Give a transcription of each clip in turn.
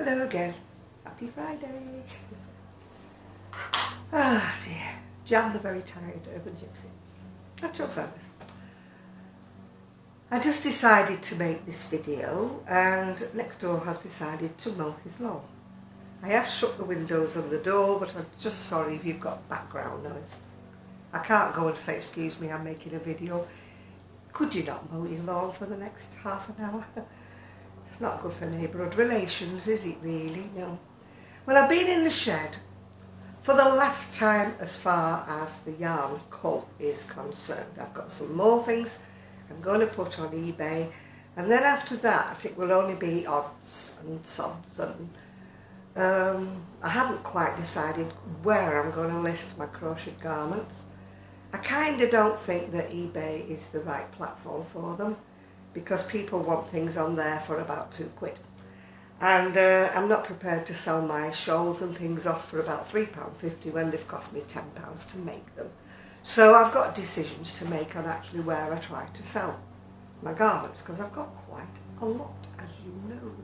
Hello again. Happy Friday. Ah dear. Jan the very tired urban gypsy. Natural service. I just decided to make this video and next door has decided to mow his lawn. I have shut the windows and the door, but I'm just sorry if you've got background noise. I can't go and say, excuse me, I'm making a video. Could you not mow your lawn for the next half an hour? It's not good for neighbourhood relations, is it really? No. Well, I've been in the shed for the last time as far as the yarn cull is concerned. I've got some more things I'm going to put on eBay, and then after that it will only be odds and sods, and I haven't quite decided where I'm going to list my crocheted garments. I kind of don't think that eBay is the right platform for them, because people want things on there for about £2. And I'm not prepared to sell my shawls and things off for about £3.50 when they've cost me £10 to make them. So I've got decisions to make on actually where I try to sell my garments, because I've got quite a lot, as you know.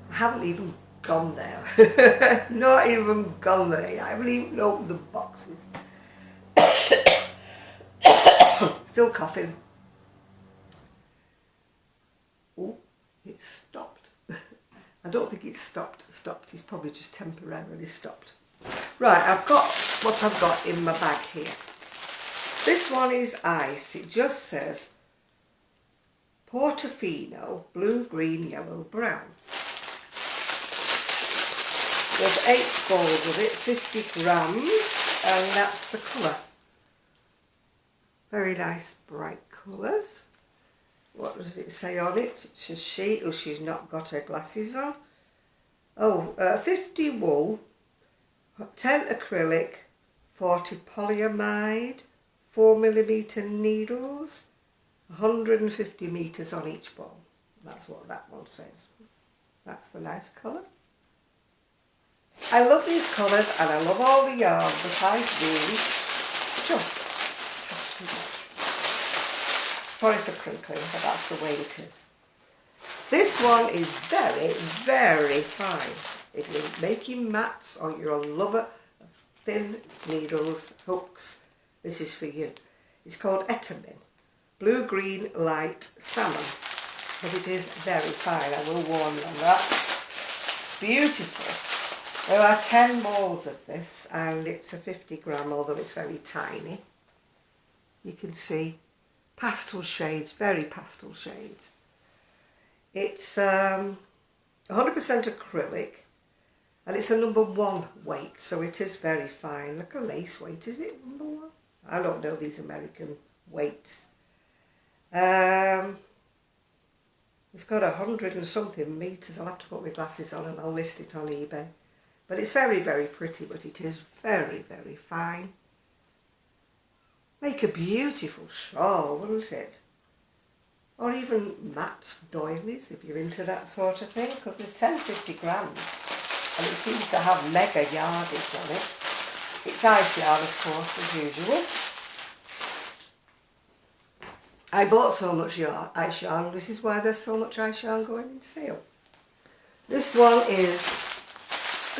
I haven't even gone there. Not even gone there. I haven't even opened the boxes. Still coughing. Oh, it stopped. I don't think it's stopped. It's probably just temporarily stopped. Right, I've got what I've got in my bag here. This one is ice. It just says Portofino, blue, green, yellow, brown. There's 8 balls of it, 50 grams, and that's the colour. Very nice bright colours. What does it say on it? It says she, oh, she's not got her glasses on. Oh, 50 wool, 10 acrylic, 40 polyamide, 4mm needles, 150 metres on each ball. That's what that one says. That's the nice colour. I love these colours and I love all the yarn, but I really just have too much. Sorry for crinkling, but that's the way it is. This one is very, very fine. If you're making mats or you're a lover of thin needles, hooks, this is for you. It's called Etamin, blue, green, light, salmon. But it is very fine, I will warn you on that. Beautiful. There are 10 balls of this and it's a 50 gram, although it's very tiny. You can see pastel shades, very pastel shades. It's 100% acrylic and it's a number 1 weight, so it is very fine. Like a lace weight, is it number 1? I don't know these American weights. It's got 100 and something meters. I'll have to put my glasses on and I'll list it on eBay. But it's very, very pretty, but it is very, very fine. Make a beautiful shawl, wouldn't it? Or even mat doilies, if you're into that sort of thing, because there's 10-50 grams, and it seems to have mega yardage on it. It's ice yarn, of course, as usual. I bought so much ice yarn, this is why there's so much ice yarn going in sale. This one is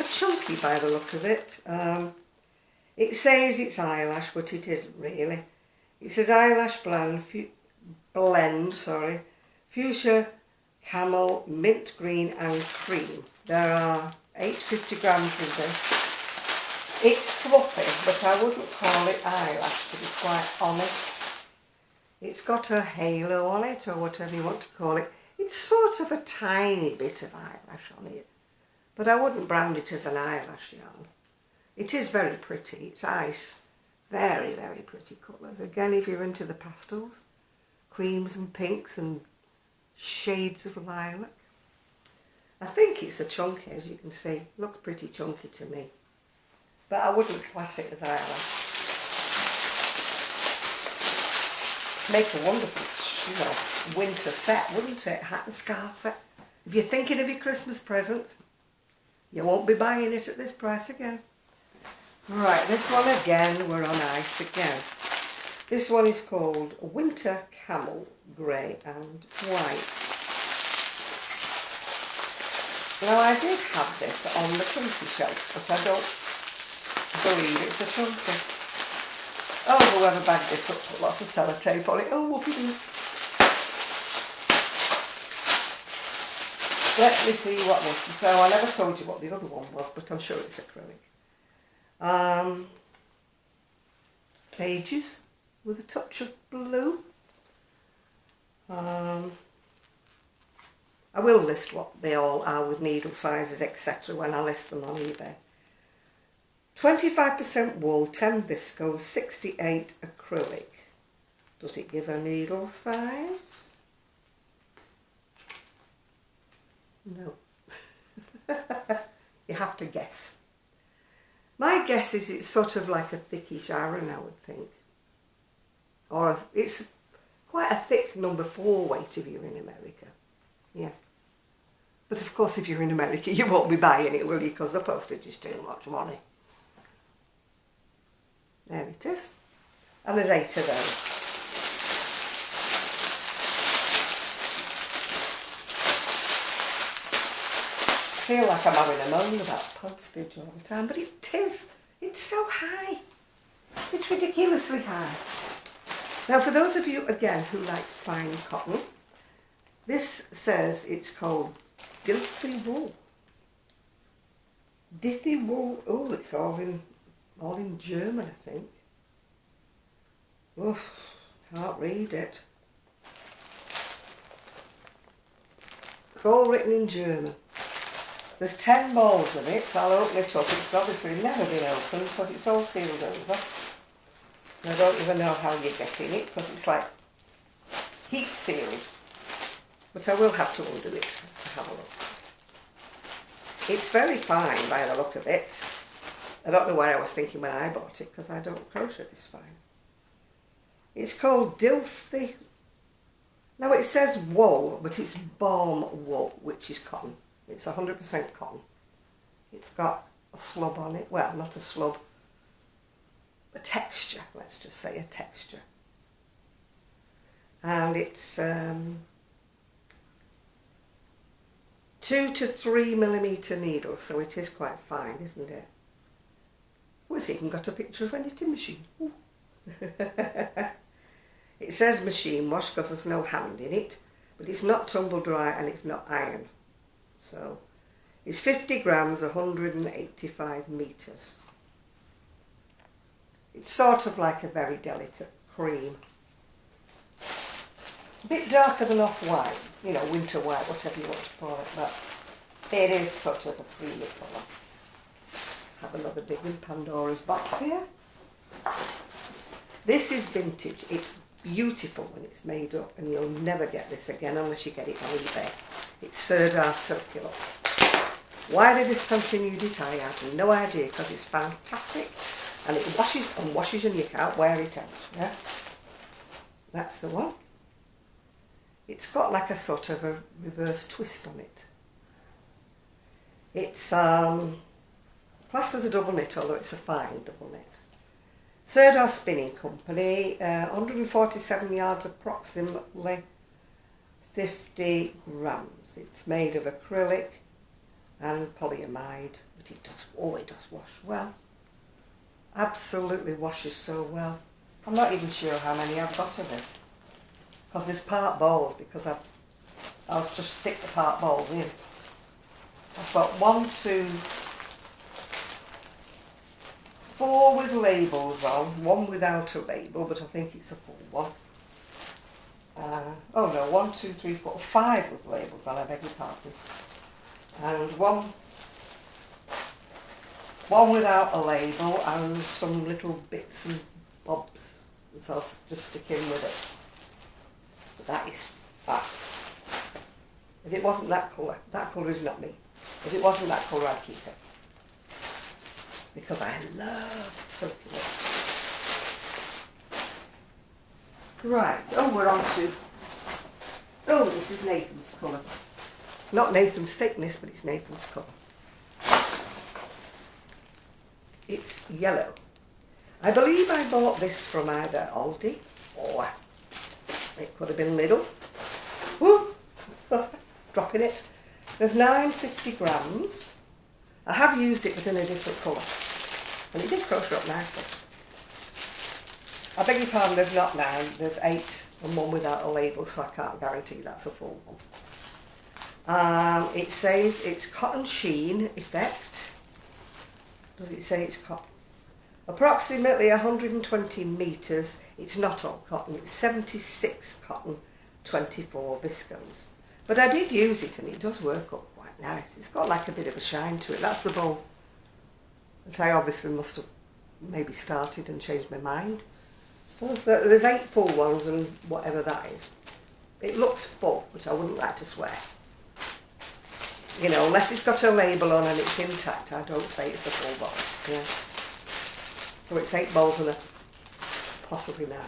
a chunky by the look of it. It says it's eyelash, but it isn't really. It says eyelash blend, fuchsia, camel, mint green and cream. There are 850 grams in this. It's fluffy, but I wouldn't call it eyelash, to be quite honest. It's got a halo on it, or whatever you want to call it. It's sort of a tiny bit of eyelash on it, but I wouldn't brand it as an eyelash yarn. It is very pretty. It's ice. Very, very pretty colours. Again, if you're into the pastels, creams and pinks and shades of lilac. I think it's a chunky, as you can see. Looks pretty chunky to me. But I wouldn't class it as eyelash. Make a wonderful, winter set, wouldn't it? Hat and scarf set. If you're thinking of your Christmas presents, you won't be buying it at this price again. Right, this one again, we're on ice again. This one is called Winter Camel Grey and White. Now I did have this on the chunky shelf, but I don't believe it's a chunky. Oh, whoever bagged this up put lots of sellotape on it. Oh, whoopie-doo. Let me see what this is. So I never told you what the other one was, but I'm sure it's acrylic. Pages with a touch of blue. I will list what they all are with needle sizes, etc. when I list them on eBay. 25% wool, 10 viscose, 68 acrylic. Does it give a needle size? No. You have to guess. My guess is it's sort of like a thickish iron, I would think. Or it's quite a thick number 4 weight if you're in America. Yeah. But of course if you're in America you won't be buying it, will you? Because the postage is too much money. There it is. And there's 8 of those. I feel like I'm having a moan about postage all the time, but it is. It's so high. It's ridiculously high. Now for those of you, again, who like fine cotton, this says it's called Dilthy wool. Dithy wool. Oh, it's all in German, I think. Oof, can't read it. It's all written in German. There's 10 balls of it, so I'll open it up. It's obviously never been opened because it's all sealed over. And I don't even know how you're getting it because it's like heat sealed. But I will have to undo it to have a look. It's very fine by the look of it. I don't know what I was thinking when I bought it because I don't crochet this fine. It's called Dilthy. Now it says wool, but it's balm wool, which is cotton. It's 100% cotton. It's got a slub on it. Well, not a slub. A texture, let's just say a texture. And it's 2 to 3 millimetre needles, so it is quite fine, isn't it? Oh, it's even got a picture of a knitting machine. It says machine wash because there's no hand in it, but it's not tumble dry and it's not iron. So it's 50 grams, 185 metres. It's sort of like a very delicate cream. A bit darker than off-white, you know, winter white, whatever you want to call it, but it is sort of a creamy colour. Have another dig in Pandora's box here. This is vintage. It's beautiful when it's made up, and you'll never get this again unless you get it on eBay. It's Sirdar Circular. Why they discontinued it, I have no idea, because it's fantastic and it washes and washes and you can't wear it out. Yeah, that's the one. It's got like a sort of a reverse twist on it. It's classed as a double knit, although it's a fine double knit. Sirdar Spinning Company, 147 yards, approximately 50 grams. It's made of acrylic and polyamide, but it does wash well. Absolutely washes so well. I'm not even sure how many I've got of this, because there's part balls, because I'll just stick the part balls in. I've got 4 with labels on, 1 without a label, but I think it's a full one. Oh no, 1, 2, 3, 4, 5 with labels on, I beg your pardon. And one without a label, and some little bits and bobs that I'll just stick in with it. But that is that. If it wasn't that colour is not me. If it wasn't that colour, I'd keep it. Because I love silky knit. Right, oh, we're on to, oh, this is Nathan's colour. Not Nathan's thickness, but it's Nathan's colour. It's yellow. I believe I bought this from either Aldi or it could have been Lidl. Woo! Dropping it. There's 950 grams. I have used it but in a different colour. And it did crochet up nicely. I beg your pardon, there's not 9, there's 8 and one without a label, so I can't guarantee that's a full one. It says it's cotton sheen effect. Does it say it's cotton? Approximately 120 metres. It's not all cotton, it's 76 cotton, 24 viscose. But I did use it and it does work up quite nice. It's got like a bit of a shine to it. That's the bowl that I obviously must have maybe started and changed my mind. So there's 8 full ones and whatever that is. It looks full, but I wouldn't like to swear. You know, unless it's got a label on and it's intact, I don't say it's a full bowl. Yeah. So it's 8 bowls and possibly 9.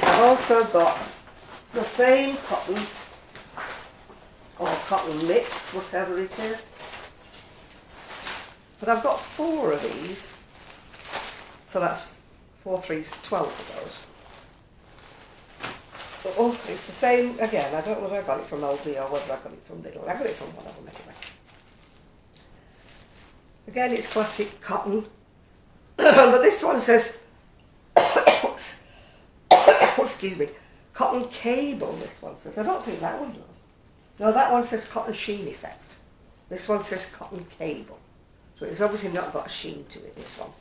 I've also got the same cotton, or cotton mix, whatever it is. But I've got 4 of these. So that's 4 3s, 12 of those. Oh, it's the same again. I don't know whether I got it from Aldi or whether I got it from Lidl. I got it from one of them anyway. Again, it's classic cotton. But this one says, excuse me, cotton cable, this one says. I don't think that one does. No, that one says cotton sheen effect. This one says cotton cable. So it's obviously not got a sheen to it, this one.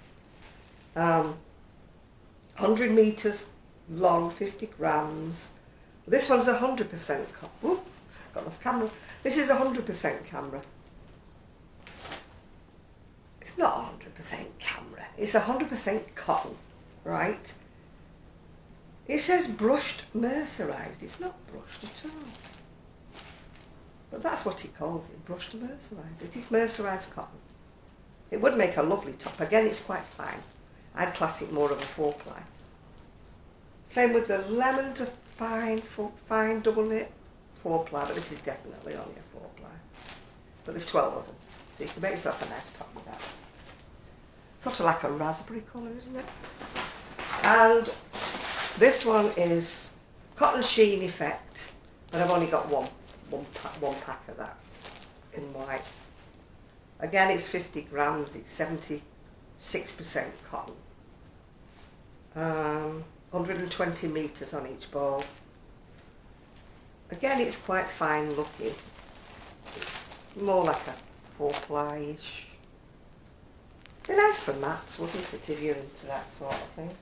100 metres long, 50 grams. This one's 100% cotton. Ooh, got enough camera. This is 100% camera. It's not 100% camera. It's 100% cotton, right? It says brushed mercerised. It's not brushed at all. But that's what it calls it, brushed mercerised. It is mercerised cotton. It would make a lovely top. Again, it's quite fine. I'd class it more of a 4-ply. Same with the lemon to fine double knit 4-ply, but this is definitely only a 4-ply. But there's 12 of them, so you can make yourself a nice top with that. Sort of like a raspberry colour, isn't it? And this one is cotton sheen effect, but I've only got one pack of that in white. Again, it's 50 grams, it's 76% cotton. 120 metres on each ball. Again, it's quite fine looking. It's more like a 4-ply-ish. Be nice for mats, wouldn't it, if you're into that sort of thing.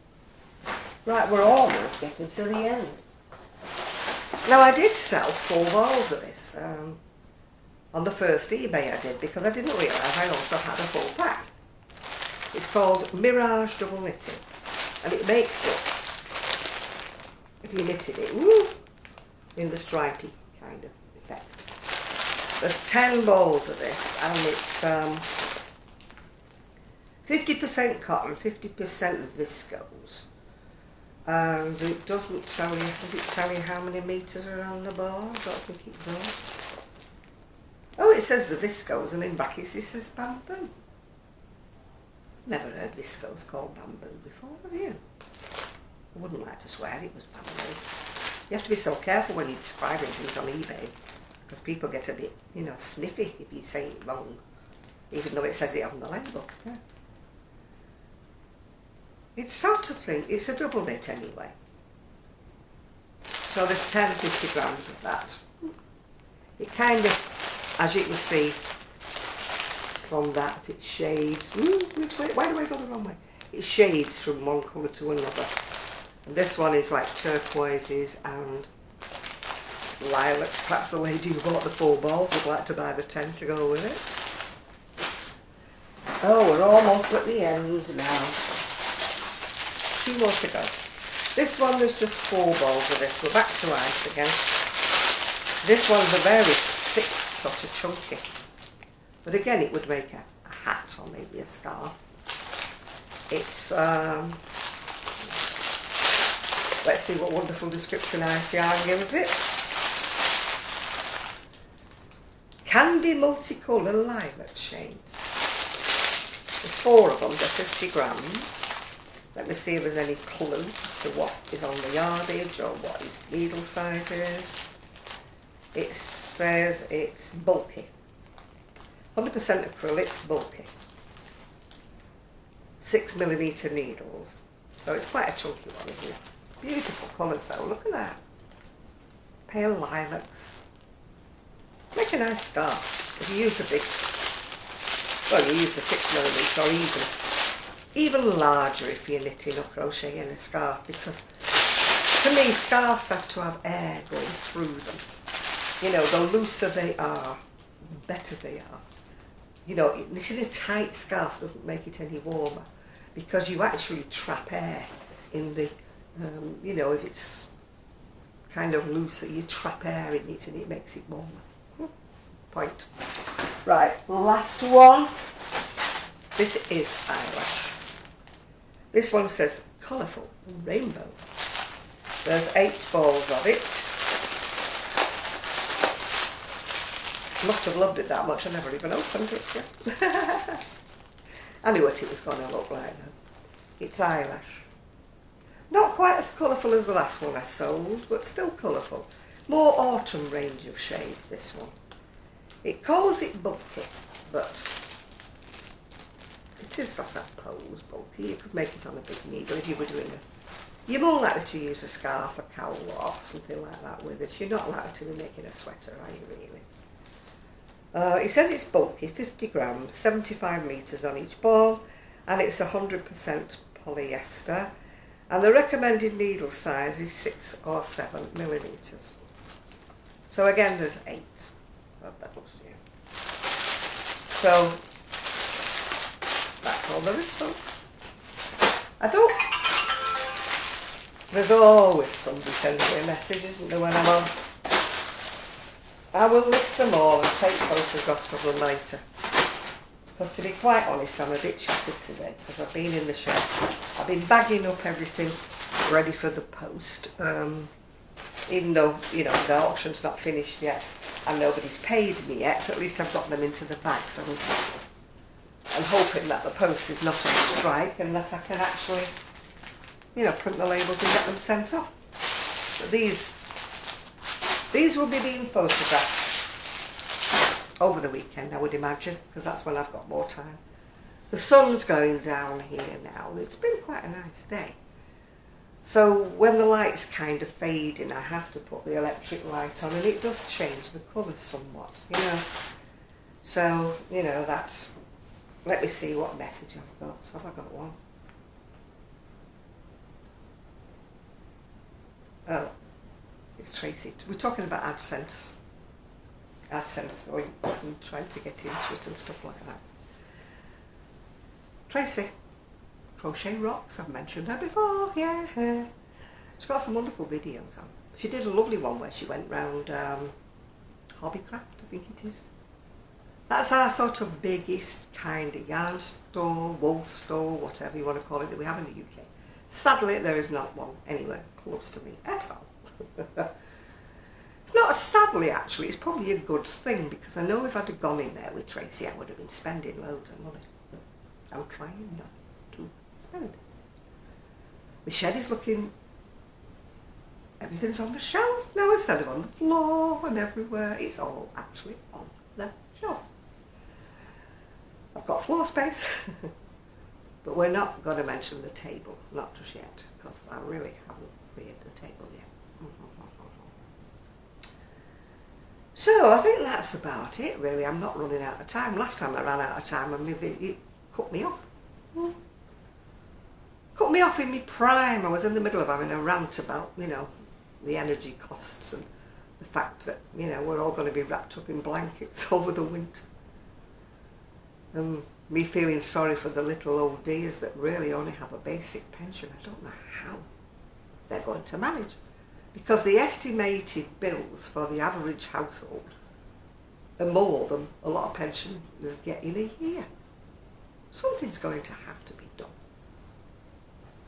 Right, we're almost getting to the end. Now, I did sell 4 balls of this on the first eBay I did, because I didn't realise I also had a full pack. It's called Mirage Double Knitting, and it makes it, if you knitted it, woo, in the stripy kind of effect. There's 10 balls of this, and it's 50% cotton, 50% viscose. And it doesn't tell you, does it tell you how many metres are on the ball? I don't think it does. Oh, it says the viscose, and in brackets it says bamboo. Never heard viscose called bamboo before, have you? I wouldn't like to swear it was bamboo. You have to be so careful when you're describing things on eBay, because people get a bit, you know, sniffy if you say it wrong, even though it says it on the label. Yeah. It's sort of thing, it's a double knit anyway. So there's 10, 50 grams of that. It kind of, as you can see from that, it shades. Which way? Why do I go the wrong way? It shades from one colour to another. And this one is like turquoises and lilacs. Perhaps the lady who bought the 4 balls would like to buy the 10 to go with it. Oh, we're almost at the end now. 2 more to go. This one, there's just 4 balls of this. We're back to ice again. This one's a very thick, sort of chunky. But again, it would make a hat or maybe a scarf. It's, let's see what wonderful description Ice Yarn gives it. Candy multicolour lilac shades. There's 4 of them, they're 50 grams. Let me see if there's any clue to what is on the yardage or what his needle size is. It says it's bulky. 100% acrylic, bulky. 6mm needles. So it's quite a chunky one, isn't it? Beautiful colours though, look at that. Pale lilacs. Make a nice scarf. If you use the big, well, you use the 6mm or even larger if you're knitting or crocheting a scarf, because to me scarves have to have air going through them. You know, the looser they are, the better they are. You know, knitting a tight scarf doesn't make it any warmer, because you actually trap air in the, you know, if it's kind of looser, you trap air in it and it makes it warmer. Point. Right, last one. This is eyelash. This one says colourful rainbow. There's 8 balls of it. Must have loved it that much, I never even opened it yet. I knew what it was going to look like though. It's eyelash. Not quite as colourful as the last one I sold, but still colourful. More autumn range of shades, this one. It calls it bulky, but it is, I suppose, bulky. You could make it on a big needle if you were doing a... You're more likely to use a scarf, a cowl or something like that with it. You're not likely to be making a sweater, are you really? It says it's bulky, 50 grams, 75 metres on each ball, and it's 100% polyester. And the recommended needle size is 6 or 7mm. So again, there's 8 of those, yeah. So that's all there is, folks. There's always somebody sending me a message, isn't there, when I'm on? I will list them all and take photographs of them later. Because to be quite honest, I'm a bit shattered today because I've been in the shed. I've been bagging up everything ready for the post. Even though, you know, the auction's not finished yet and nobody's paid me yet, at least I've got them into the bags. I'm hoping that the post is not on strike and that I can actually, you know, print the labels and get them sent off. But these will be being photographed over the weekend, I would imagine, because that's when I've got more time. The sun's going down here now. It's been quite a nice day. So when the light's kind of fading, I have to put the electric light on, and it does change the colours somewhat, you know. So, you know, that's... Let me see what message I've got. Have I got one? Oh, it's Tracy. We're talking about AdSense links and trying to get into it and stuff like that. Tracy, Crochet Rocks, I've mentioned her before, yeah. She's got some wonderful videos on. She did a lovely one where she went round Hobbycraft, I think it is. That's our sort of biggest kind of yarn store, wool store, whatever you want to call it, that we have in the UK. Sadly, there is not one anywhere close to me at all. It's not sadly, actually, it's probably a good thing, because I know if I'd have gone in there with Tracy, I would have been spending loads of money. But I'm trying not to spend. The shed is looking... Everything's on the shelf now instead of on the floor and everywhere. It's all actually on the shelf. I've got floor space. But we're not going to mention the table, not just yet, because I really haven't cleared the table yet. So I think that's about it, really. I'm not running out of time. Last time I ran out of time and it cut me off. Cut me off in my prime. I was in the middle of having a rant about, you know, the energy costs and the fact that, you know, we're all going to be wrapped up in blankets over the winter. And me feeling sorry for the little old dears that really only have a basic pension. I don't know how they're going to manage. Because the estimated bills for the average household are more than a lot of pensioners get in a year. Something's going to have to be done.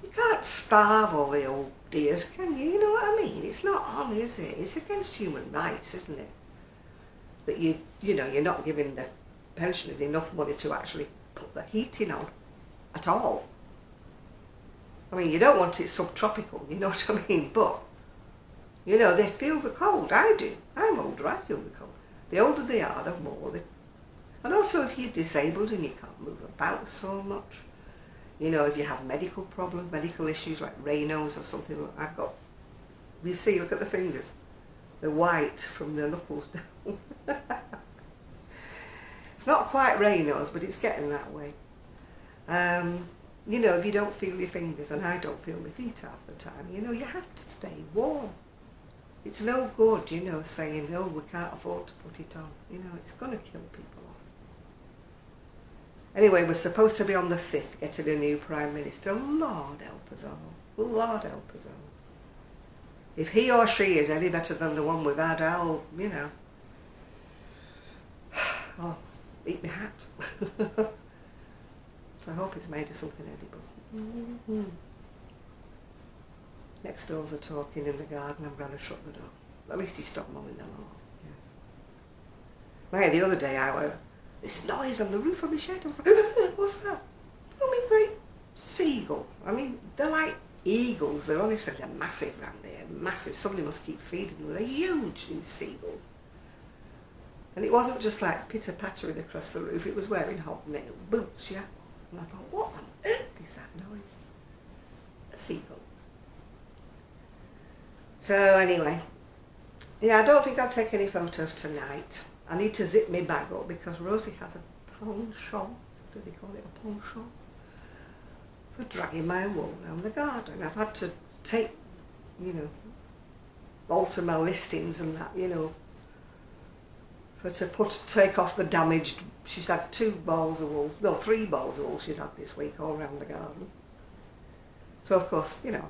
You can't starve all the old dears, can you? You know what I mean? It's not on, is it? It's against human rights, isn't it? That you know, you're not giving the pensioners enough money to actually put the heating on at all. I mean, you don't want it subtropical, you know what I mean? But You know, they feel the cold. I do. I'm older, I feel the cold. The older they are, the more they... And also if you're disabled and you can't move about so much, you know, if you have medical problems, medical issues like Raynaud's or something like I've got, you see, look at the fingers. They're white from the knuckles down. It's not quite Raynaud's, but it's getting that way. You know, if you don't feel your fingers, and I don't feel my feet half the time, you know, you have to stay warm. It's no good, you know, saying, no, we can't afford to put it on. You know, it's going to kill people off. Anyway, we're supposed to be on the 5th getting a new Prime Minister. Lord help us all. Lord help us all. If he or she is any better than the one we've had, I'll, you know, I'll eat my hat. So I hope it's made of something edible. Mm-hmm. Next doors are talking in the garden. I'm going to shut the door. At least he stopped mowing the lawn. Yeah. Right, the other day I heard this noise on the roof of my shed. I was like, what's that? I mean, great seagull. I mean, they're like eagles. They're honestly, they're massive around here. Massive. Somebody must keep feeding them. They're huge, these seagulls. And it wasn't just like pitter-pattering across the roof. It was wearing hobnail boots, yeah. And I thought, what on earth is that noise? A seagull. So anyway, yeah, I don't think I'll take any photos tonight. I need to zip my bag up because Rosie has a penchant, do they call it a penchant, for dragging my wool down the garden. I've had to take, you know, alter my listings and that, you know, take off the damaged. She's had 2 balls of wool, no, 3 balls of wool she's had this week all around the garden. So of course, you know,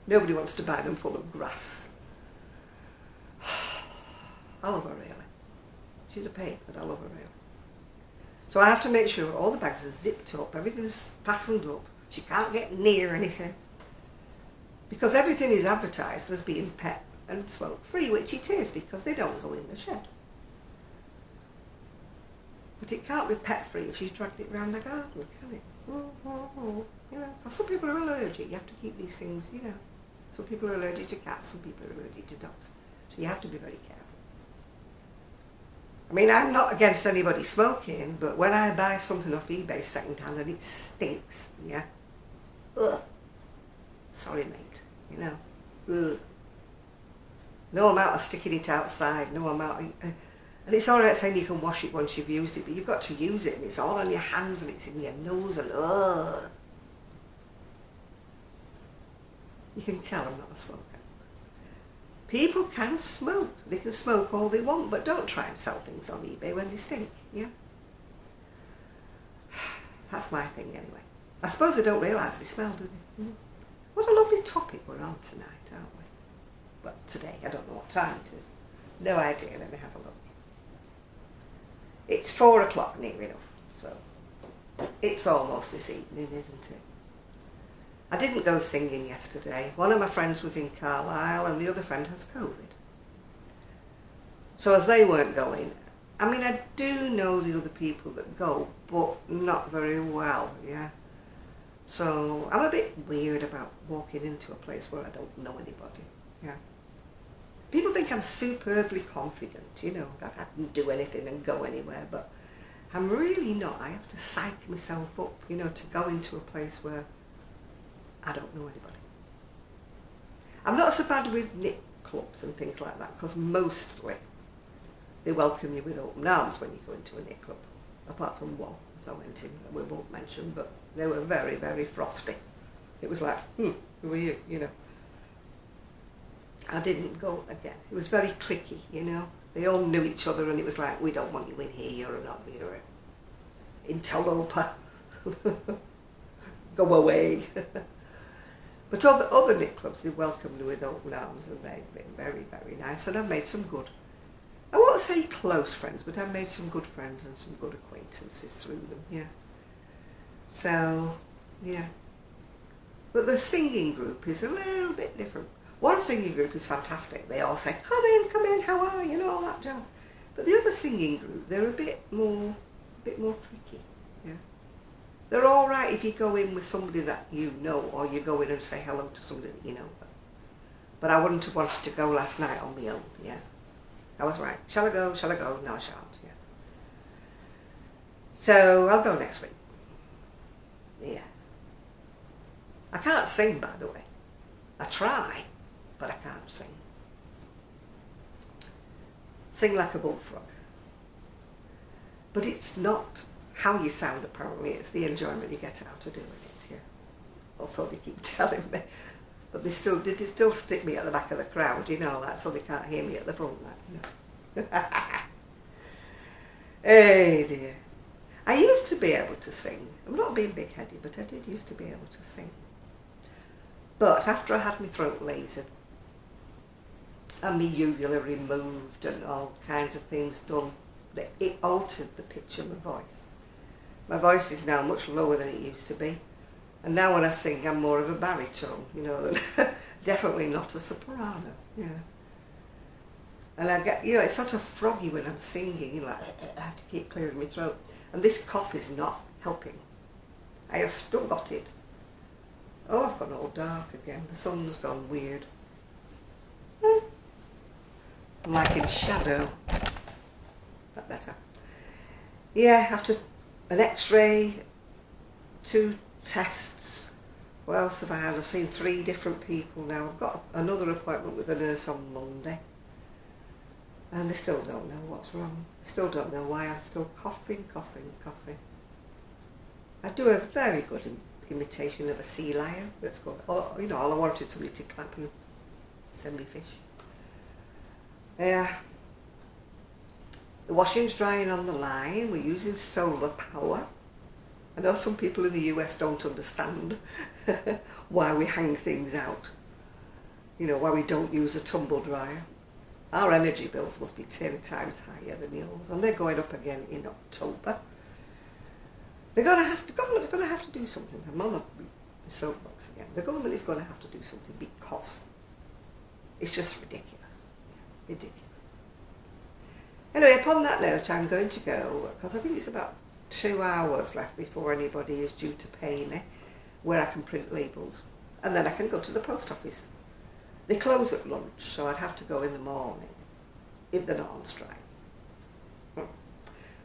nobody wants to buy them full of grass. I love her really. She's a pain, but I love her really. So I have to make sure all the bags are zipped up, everything's fastened up. She can't get near anything. Because everything is advertised as being pet and smoke free, which it is because they don't go in the shed. But it can't be pet free if she's dragged it round the garden, can it? You know, some people are allergic. You have to keep these things, you know. Some people are allergic to cats, some people are allergic to dogs. So you have to be very careful. I mean, I'm not against anybody smoking, but when I buy something off eBay second-hand and it stinks, yeah, ugh, sorry mate, you know, ugh. No amount of sticking it outside, no amount of, and it's alright saying you can wash it once you've used it, but you've got to use it and it's all on your hands and it's in your nose and ugh. You can tell I'm not a smoker. People can smoke. They can smoke all they want, but don't try and sell things on eBay when they stink, yeah? That's my thing anyway. I suppose they don't realise they smell, do they? What a lovely topic we're on tonight, aren't we? Well, today. I don't know what time it is. No idea. Let me have a look. It's 4 o'clock near enough, so it's almost this evening, isn't it? I didn't go singing yesterday. One of my friends was in Carlisle and the other friend has COVID. So as they weren't going, I mean, I do know the other people that go, but not very well, yeah. So I'm a bit weird about walking into a place where I don't know anybody, yeah. People think I'm superbly confident, you know, that I can do anything and go anywhere, but I'm really not. I have to psych myself up, you know, to go into a place where I don't know anybody. I'm not so bad with knit clubs and things like that because mostly they welcome you with open arms when you go into a knit club, apart from one that I went in that we won't mention, but they were very, very frosty. It was like, who are you, you know. I didn't go again. It was very cliquey, you know. They all knew each other and it was like, we don't want you in here, you're not, you're an interloper. Go away. But other knit clubs, they welcomed me with open arms and they've been very, very nice. And I've made some good, I won't say close friends, but I've made some good friends and some good acquaintances through them, yeah. So, yeah. But the singing group is a little bit different. One singing group is fantastic. They all say, come in, how are you, and all that jazz. But the other singing group, they're a bit more cliquey, yeah. They're all right if you go in with somebody that you know, or you go in and say hello to somebody that you know. But But I wouldn't have wanted to go last night on my own, yeah. I was right. Shall I go? Shall I go? No, I shan't, yeah. So I'll go next week. Yeah. I can't sing, by the way. I try, but I can't sing. Sing like a bullfrog. But it's not how you sound, apparently. It's the enjoyment you get out of doing it, yeah. Also, they keep telling me. But they still stick me at the back of the crowd, you know, like, so they can't hear me at the front, like, you know. Hey dear. I used to be able to sing. I'm not being big-headed, but I did used to be able to sing. But after I had my throat lasered and my uvula removed and all kinds of things done, it altered the pitch of my voice. My voice is now much lower than it used to be. And now when I sing, I'm more of a baritone, you know, definitely not a soprano, yeah. And I get, you know, it's sort of froggy when I'm singing, you know, I have to keep clearing my throat. And this cough is not helping. I have still got it. Oh, I've gone all dark again. The sun's gone weird. I'm like in shadow. That better. Yeah, after an x-ray, 2 tests. What else have I had? I've seen 3 different people now. I've got another appointment with a nurse on Monday. And they still don't know what's wrong. They still don't know why I'm still coughing. I do a very good imitation of a sea lion. Let's go. You know, all I wanted somebody to clap and send me fish. Yeah. The washing's drying on the line. We're using solar power. I know some people in the US don't understand why we hang things out. You know, why we don't use a tumble dryer. Our energy bills must be 10 times higher than yours, and they're going up again in October. They're going to have to do something. I'm on the soapbox again. The government is going to have to do something because it's just ridiculous. Yeah, ridiculous. Anyway, upon that note, I'm going to go, because I think it's about 2 hours left before anybody is due to pay me, where I can print labels, and then I can go to the post office. They close at lunch, so I'd have to go in the morning if they're not on strike.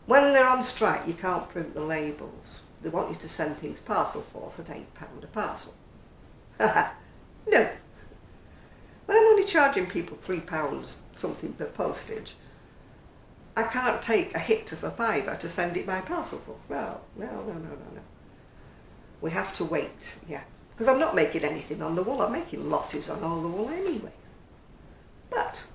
When they're on strike, you can't print the labels. They want you to send things parcel force at £8 a parcel. No. When I'm only charging people £3 something per postage, I can't take a hit of a £5 to send it by parcel force. No. We have to wait, yeah. Because I'm not making anything on the wool. I'm making losses on all the wool anyway. But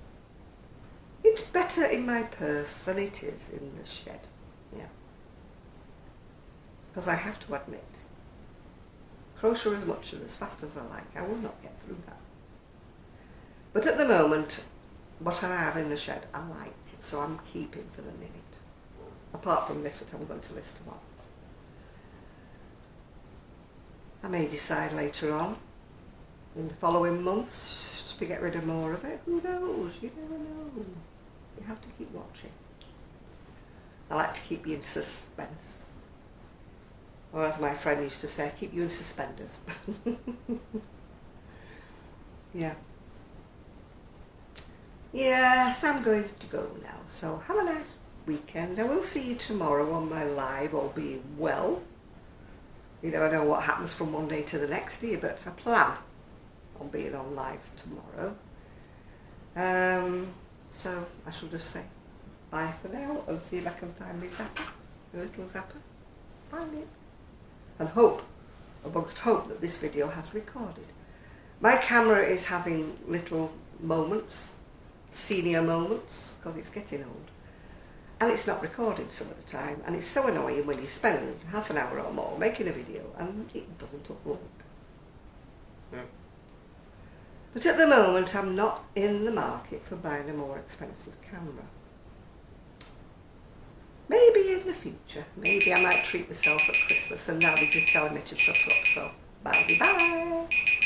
it's better in my purse than it is in the shed, yeah. Because I have to admit, crochet as much and as fast as I like, I will not get through that. But at the moment, what I have in the shed, I like, so I'm keeping for the minute. Apart from this, which I'm going to list tomorrow. I may decide later on, in the following months, to get rid of more of it. Who knows? You never know. You have to keep watching. I like to keep you in suspense. Or as my friend used to say, keep you in suspenders. Yeah. Yes, I'm going to go now. So have a nice weekend. I will see you tomorrow on my live, all being well. You never know what happens from one day to the next, do you? But I plan on being on live tomorrow. So I shall just say bye for now and see if I can find my zapper, my little zapper. Find it. And hope, amongst hope, that this video has recorded. My camera is having little moments, senior moments, because it's getting old. And it's not recording some of the time, and it's so annoying when you spend half an hour or more making a video and it doesn't upload. But at the moment I'm not in the market for buying a more expensive camera. Maybe in the future, maybe I might treat myself at Christmas, and now this is telling me to shut up, so bye bye.